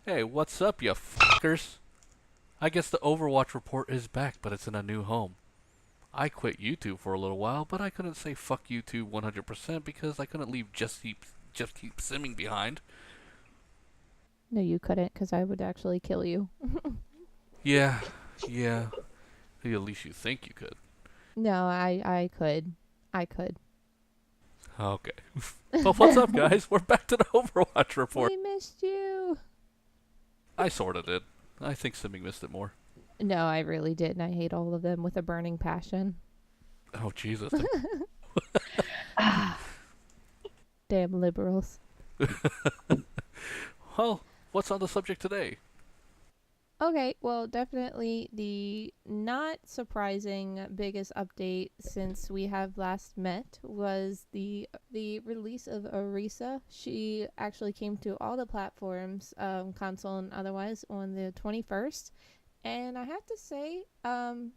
Hey, what's up, you fuckers? I guess the Overwatch Report is back, but it's in a new home. I quit YouTube for a little while, but I couldn't say fuck YouTube 100% because I couldn't leave Just Keep Simming behind. No, you couldn't, because I would actually kill you. Yeah, yeah. At least you think you could. No, I could. I could. Okay. But what's up, guys? We're back to the Overwatch Report. We missed you. I sorta did. I think Simming missed it more. No, I really did, and I hate all of them with a burning passion. Oh, Jesus. Ah, damn liberals. Well, what's on the subject today? Okay, well, definitely the not surprising biggest update since we have last met was the release of Orisa. She actually came to all the platforms, console and otherwise, on the 21st. And I have to say,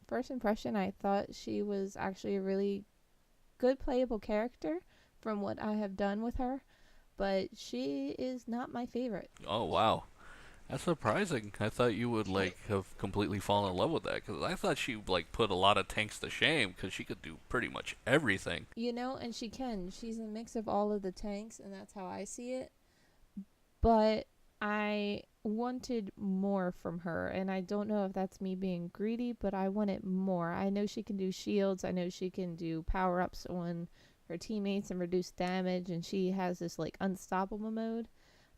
first impression, I thought she was actually a really good playable character from what I have done with her, but she is not my favorite. Oh, wow. That's surprising. I thought you would have completely fallen in love with that because I thought she put a lot of tanks to shame because she could do pretty much everything. You know, and she can. She's a mix of all of the tanks, and that's how I see it. But I wanted more from her, and I don't know if that's me being greedy, but I wanted more. I know she can do shields, I know she can do power ups on her teammates and reduce damage, and she has this like unstoppable mode.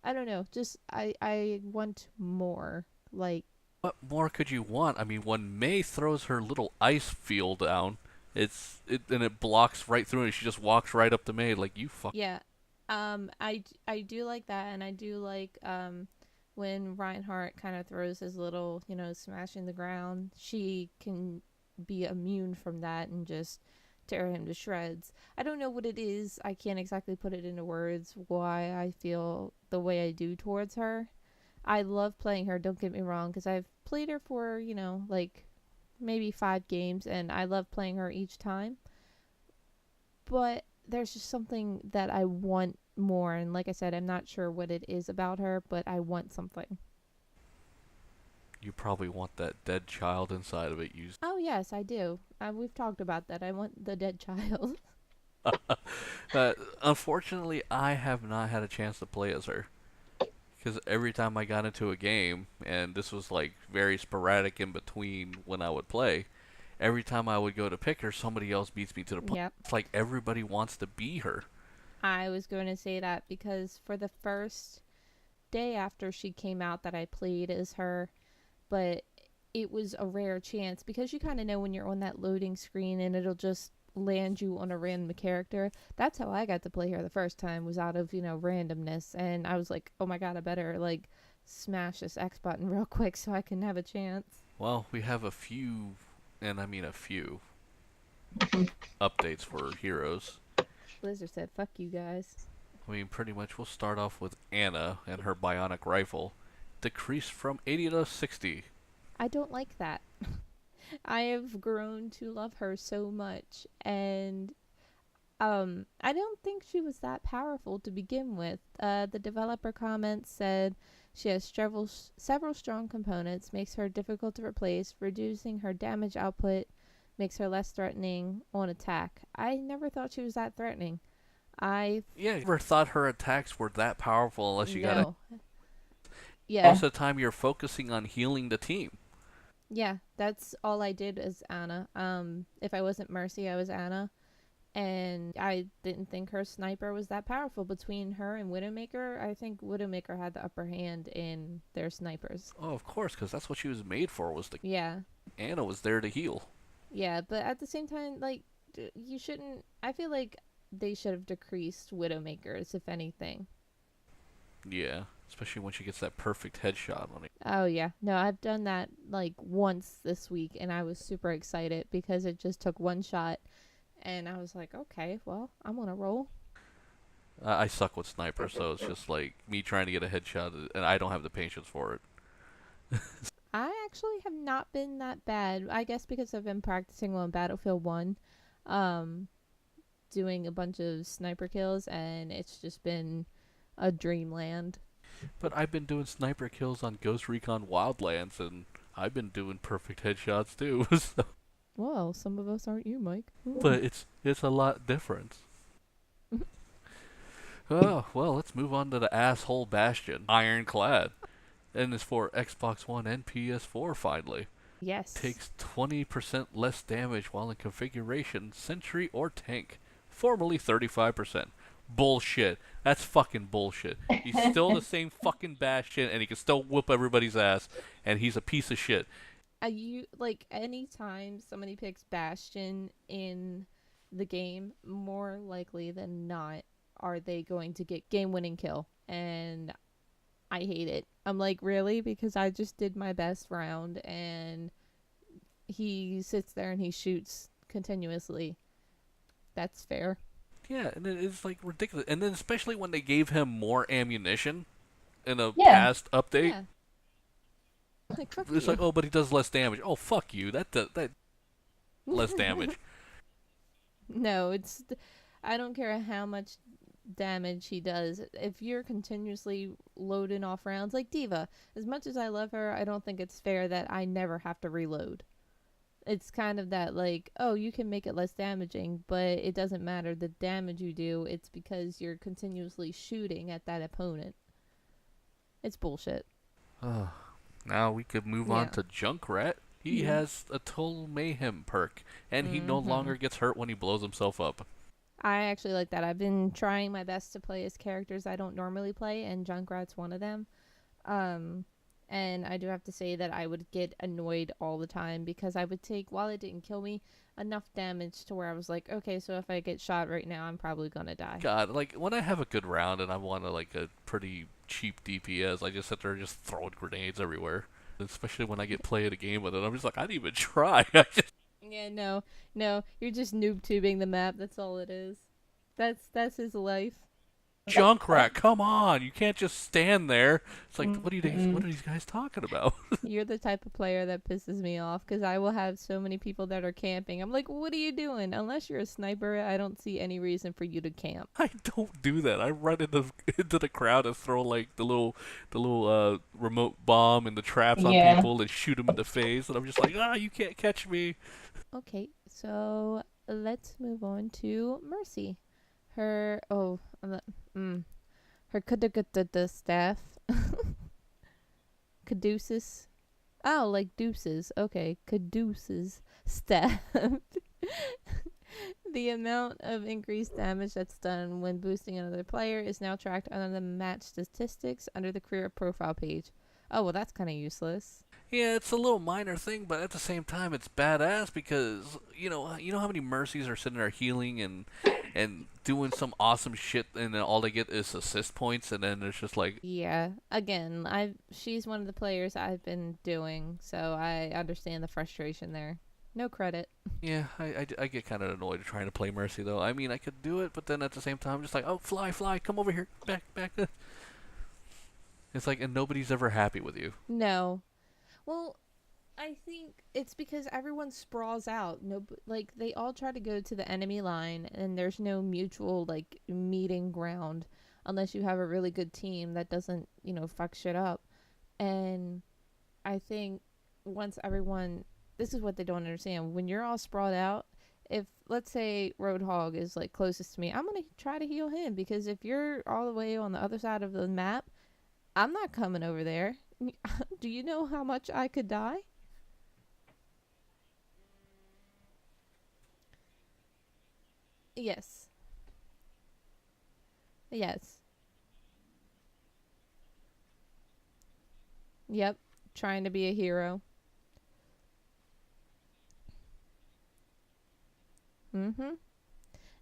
I don't know, just I want more. Like, What more could you want? I mean, when May throws her little ice field down, and it blocks right through it. She just walks right up to May like you fuck. yeah, I do like that, and I do like when Reinhardt kind of throws his little, smashing the ground. She can be immune from that and just tear him to shreds. I don't know what it is. I can't exactly put it into words why I feel the way I do towards her. I love playing her, don't get me wrong, because I've played her for, like maybe 5 games, and I love playing her each time. But there's just something that I want more. And like I said, I'm not sure what it is about her, but I want something. You probably want that dead child inside of it used. Oh, yes, I do. We've talked about that. I want the dead child. Unfortunately, I have not had a chance to play as her because every time I got into a game, and this was very sporadic in between when I would play, every time I would go to pick her, somebody else beats me to the punch. Yep. It's like everybody wants to be her. I was going to say that because for the first day after she came out that I played as her, but it was a rare chance because you kind of know when you're on that loading screen and it'll just land you on a random character. That's how I got to play her the first time, was out of, randomness. And I was like, oh my god, I better like smash this X button real quick so I can have a chance. Well, we have a few, and I mean a few, updates for heroes. Blizzard said, fuck you guys. I mean, pretty much we'll start off with Anna and her bionic rifle, decreased from 80 to 60. I don't like that. I have grown to love her so much, and I don't think she was that powerful to begin with. The developer comments said she has several strong components, makes her difficult to replace, reducing her damage output, makes her less threatening on attack. I never thought she was that threatening. I Yeah, never thought her attacks were that powerful unless you got a. No. Yeah. Most of the time, you're focusing on healing the team. Yeah, that's all I did as Anna. If I wasn't Mercy, I was Anna. And I didn't think her sniper was that powerful. Between her and Widowmaker, I think Widowmaker had the upper hand in their snipers. Oh, of course, because that's what she was made for. Was the Yeah, Anna was there to heal. yeah, but at the same time, like, you shouldn't. I feel like they should have decreased Widowmakers, if anything. Yeah, especially when she gets that perfect headshot on it. Oh, yeah. No, I've done that like once this week, and I was super excited because it just took one shot. And I was like, okay, well, I'm on a roll. I suck with snipers, so it's just like me trying to get a headshot, and I don't have the patience for it. I actually have not been that bad. I guess because I've been practicing on Battlefield 1, um, doing a bunch of sniper kills, and it's just been a dreamland. But I've been doing sniper kills on Ghost Recon Wildlands, and I've been doing perfect headshots too. So, Well, some of us aren't you, Mike. but it's a lot different. Oh, well, let's move on to the asshole Bastion. Ironclad. And it's for Xbox One and PS4 finally. Yes. Takes 20% less damage while in configuration, sentry or tank. Formerly 35%. Bullshit. That's fucking bullshit. He's still the same fucking Bastion, and he can still whoop everybody's ass, and he's a piece of shit. You like anytime somebody picks Bastion in the game, more likely than not are they going to get game-winning kill, and I hate it. I'm like, really? Because I just did my best round, and he sits there and he shoots continuously. That's fair. Yeah, and it's like ridiculous. And then especially when they gave him more ammunition in a Yeah. past update, Yeah. Like, fuck it's you. like, oh, but he does less damage. Oh, fuck you. That less damage. No, I don't care how much damage he does. If you're continuously loading off rounds, like Diva, as much as I love her, I don't think it's fair that I never have to reload. It's kind of that, like, oh, you can make it less damaging, but it doesn't matter the damage you do. It's because you're continuously shooting at that opponent. It's bullshit. Now we could move on Yeah. to Junkrat. He has a Total Mayhem perk, and he no longer gets hurt when he blows himself up. I actually like that. I've been trying my best to play as characters I don't normally play, and Junkrat's one of them. And I do have to say that I would get annoyed all the time because I would take, while it didn't kill me, enough damage to where I was like, okay, so if I get shot right now, I'm probably gonna die. God, like when I have a good round and I want like a pretty cheap DPS, I just sit there just throwing grenades everywhere. Especially when I get played a game with it, I'm just like, I didn't even try. Yeah, no, you're just noob tubing the map. That's all it is. That's his life. Junkrat, come on! You can't just stand there. It's like, what are these guys talking about? You're the type of player that pisses me off because I will have so many people that are camping. I'm like, what are you doing? Unless you're a sniper, I don't see any reason for you to camp. I don't do that. I run into the crowd and throw like the little remote bomb and the traps on Yeah. people and shoot them in the face, and I'm just like, you can't catch me. Okay, so let's move on to Mercy. Her her the staff. Caduceus. Oh, like deuces. Okay, Caduceus staff. The amount of increased damage that's done when boosting another player is now tracked under the match statistics under the career profile page. Oh, well, that's kind of useless. Yeah, it's a little minor thing, but at the same time, it's badass because you know how many mercies are sitting there healing and doing some awesome shit, and then all they get is assist points, and then it's just like, Yeah, again, she's one of the players I've been doing, so I understand the frustration there. No credit. yeah, I get kind of annoyed trying to play mercy though. I mean, I could do it, but then at the same time, I'm just like, oh, fly, come over here, back. It's like, and nobody's ever happy with you. No. Well, I think it's because everyone sprawls out. No, like they all try to go to the enemy line, and there's no mutual like meeting ground unless you have a really good team that doesn't, fuck shit up. And I think once everyone, this is what they don't understand. When you're all sprawled out, if let's say Roadhog is like closest to me, I'm gonna try to heal him because if you're all the way on the other side of the map, I'm not coming over there. Do you know how much I could die? Yes. Yes. Yep. Trying to be a hero. Mm-hmm.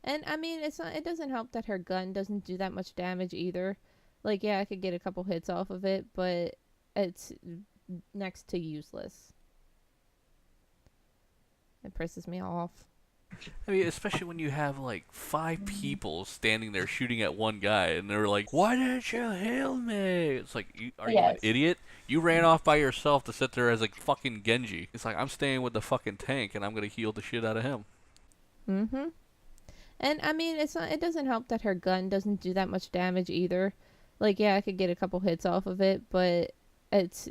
And I mean, it doesn't help that her gun doesn't do that much damage either. Like, yeah, I could get a couple hits off of it, but it's next to useless. It pisses me off. I mean, especially when you have like 5 people standing there shooting at one guy, and they're like, "Why didn't you heal me?" It's like, are you an idiot? You ran off by yourself to sit there as like fucking Genji. It's like, I'm staying with the fucking tank, and I'm gonna heal the shit out of him. Mm-hmm. And I mean, it doesn't help that her gun doesn't do that much damage either. Like, yeah, I could get a couple hits off of it, but it's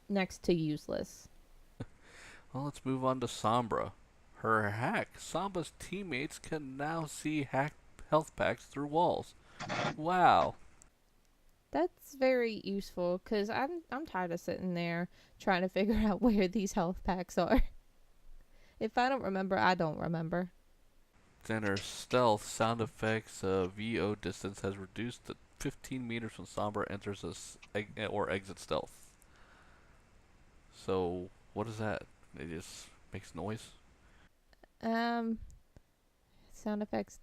next to useless. Well, let's move on to Sombra. Her hack. Sombra's teammates can now see hack health packs through walls. Wow. That's very useful because I'm tired of sitting there trying to figure out where these health packs are. If I don't remember, I don't remember. Then her stealth sound effects VO distance has reduced to 15 meters when Sombra enters or exits stealth. So what is that? It just makes noise. Um, sound effects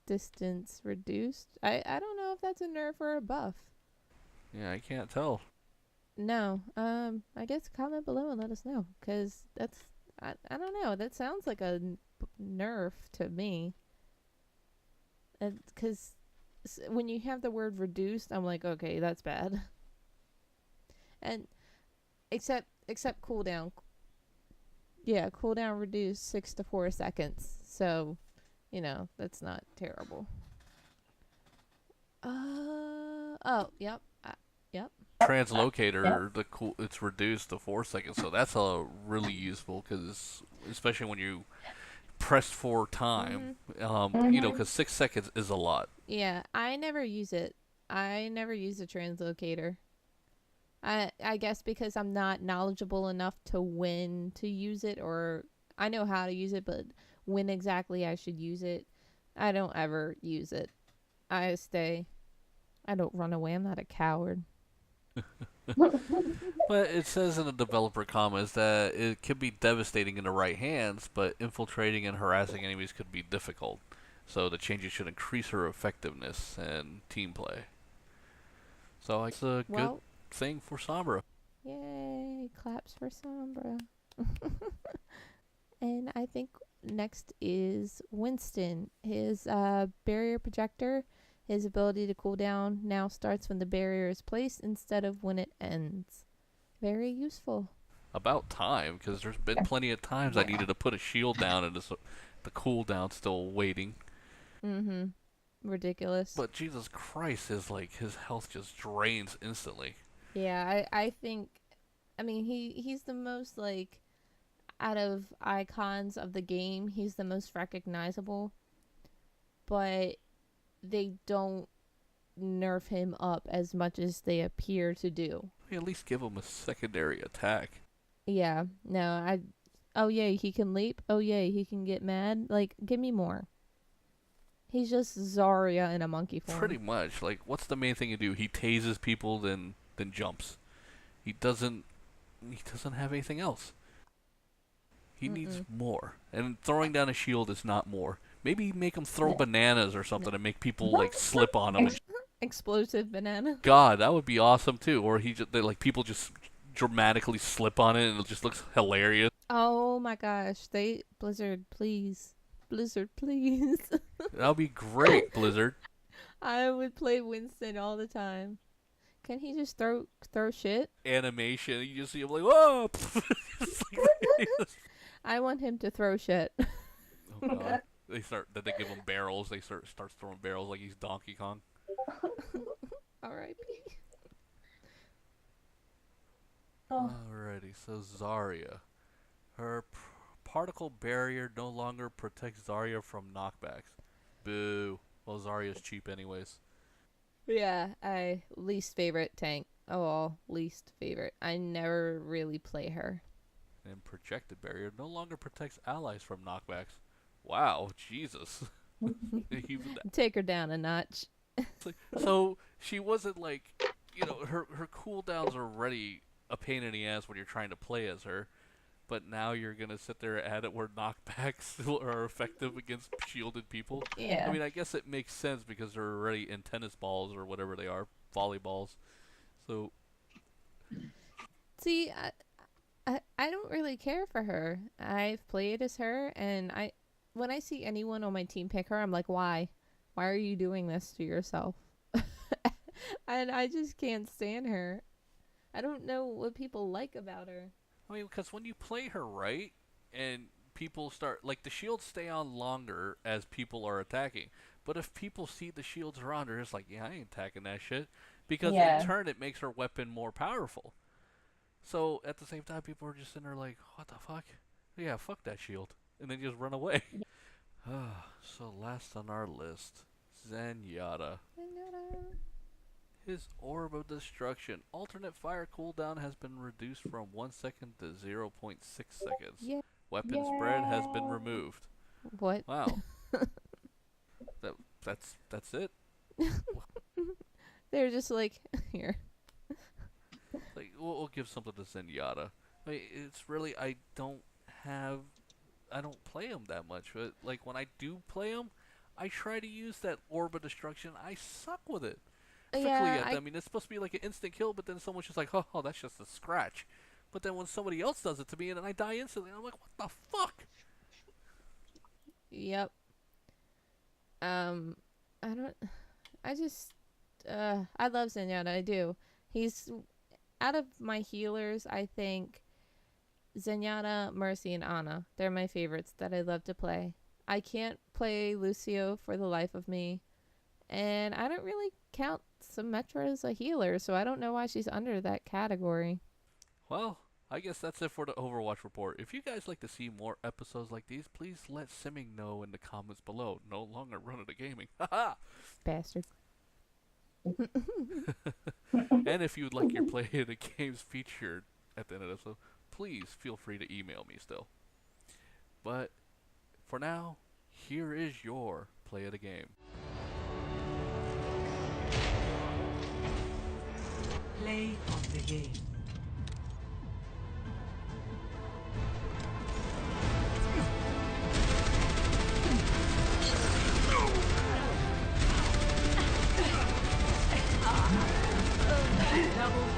distance reduced. I don't know if that's a nerf or a buff. Yeah, I can't tell. No. I guess comment below and let us know because I don't know. That sounds like a nerf to me. Because when you have the word reduced, I'm like, okay, that's bad. And except cooldown. Yeah, cooldown reduced 6 to 4 seconds. So, that's not terrible. Oh, yep. Yep. Translocator, it's reduced to 4 seconds, so that's really useful because especially when you press for time, because 6 seconds is a lot. Yeah, I never use it. I never use the translocator. I guess because I'm not knowledgeable enough to when to use it, or I know how to use it, but when exactly I should use it, I don't ever use it. I stay. I don't run away. I'm not a coward. But it says in the developer comments that it can be devastating in the right hands, but infiltrating and harassing enemies could be difficult. So the changes should increase her effectiveness and team play. So it's a good Well, thing for Sombra. yay! Claps for Sombra. And I think next is Winston. His barrier projector, his ability to cool down now starts when the barrier is placed instead of when it ends. Very useful. About time, because there's been plenty of times I needed to put a shield down and the cooldown's still waiting. Mm-hmm. Ridiculous. But Jesus Christ, his health just drains instantly. Yeah, I think, I mean, he's the most, like, out of icons of the game, he's the most recognizable, but they don't nerf him up as much as they appear to do. At least give him a secondary attack. Yeah, no, oh yay, he can leap. Oh yay, he can get mad. Like, give me more. He's just Zarya in a monkey form. Pretty much. Like, what's the main thing you do? He tases people, then jumps. He doesn't have anything else. He needs more. And throwing down a shield is not more. Maybe make him throw bananas or something and make people like slip on him. Explosive banana. God, that would be awesome too. Or people just dramatically slip on it and it just looks hilarious. Oh my gosh, Blizzard, please. Blizzard, please. That would be great, Blizzard. I would play Winston all the time. Can he just throw shit? Animation, you just see him like, whoa! I want him to throw shit. Oh God. Then they give him barrels. They starts throwing barrels like he's Donkey Kong. R.I.P. Alrighty, so Zarya. Her particle barrier no longer protects Zarya from knockbacks. Boo. Well, Zarya's cheap anyways. Yeah, I least favorite tank. Oh, least favorite. I never really play her. And projected barrier no longer protects allies from knockbacks. Wow, Jesus. Take her down a notch. So she wasn't like, her cooldowns are already a pain in the ass when you're trying to play as her. But now you're going to sit there and add it where knockbacks are effective against shielded people. Yeah. I mean, I guess it makes sense because they're already in tennis balls or whatever they are, volleyballs. So, See, I don't really care for her. I've played as her, and when I see anyone on my team pick her, I'm like, why? Why are you doing this to yourself? And I just can't stand her. I don't know what people like about her. I mean, because when you play her right, and people start, like, the shields stay on longer as people are attacking. But if people see the shields around her, it's like, yeah, I ain't attacking that shit. Because in Yeah. turn, it makes her weapon more powerful. So at the same time, people are just sitting there like, what the fuck? Yeah, fuck that shield. And then just run away. So last on our list, Zenyatta. His Orb of Destruction. Alternate fire cooldown has been reduced from 1 second to 0.6 seconds. Yeah. Weapon spread has been removed. What? Wow. That's it. They're just like, here. Like we'll give something to Zenyatta. I mean, it's really I don't play him that much, but like when I do play him, I try to use that Orb of Destruction. I suck with it. Yeah, I mean, it's supposed to be like an instant kill, but then someone's just like, oh, that's just a scratch. But then when somebody else does it to me and then I die instantly, I'm like, what the fuck? Yep. I love Zenyatta, I do. He's, out of my healers, I think Zenyatta, Mercy, and Ana. They're my favorites that I love to play. I can't play Lucio for the life of me. And I don't really count Symmetra as a healer, so I don't know why she's under that category. Well, I guess that's it for the Overwatch Report. If you guys like to see more episodes like these, please let Simming know in the comments below. No longer Run of the Gaming. Haha! Bastard. And if you'd like your play of the games featured at the end of the episode, please feel free to email me still. But for now, here is your play of the game. Play of the game. Double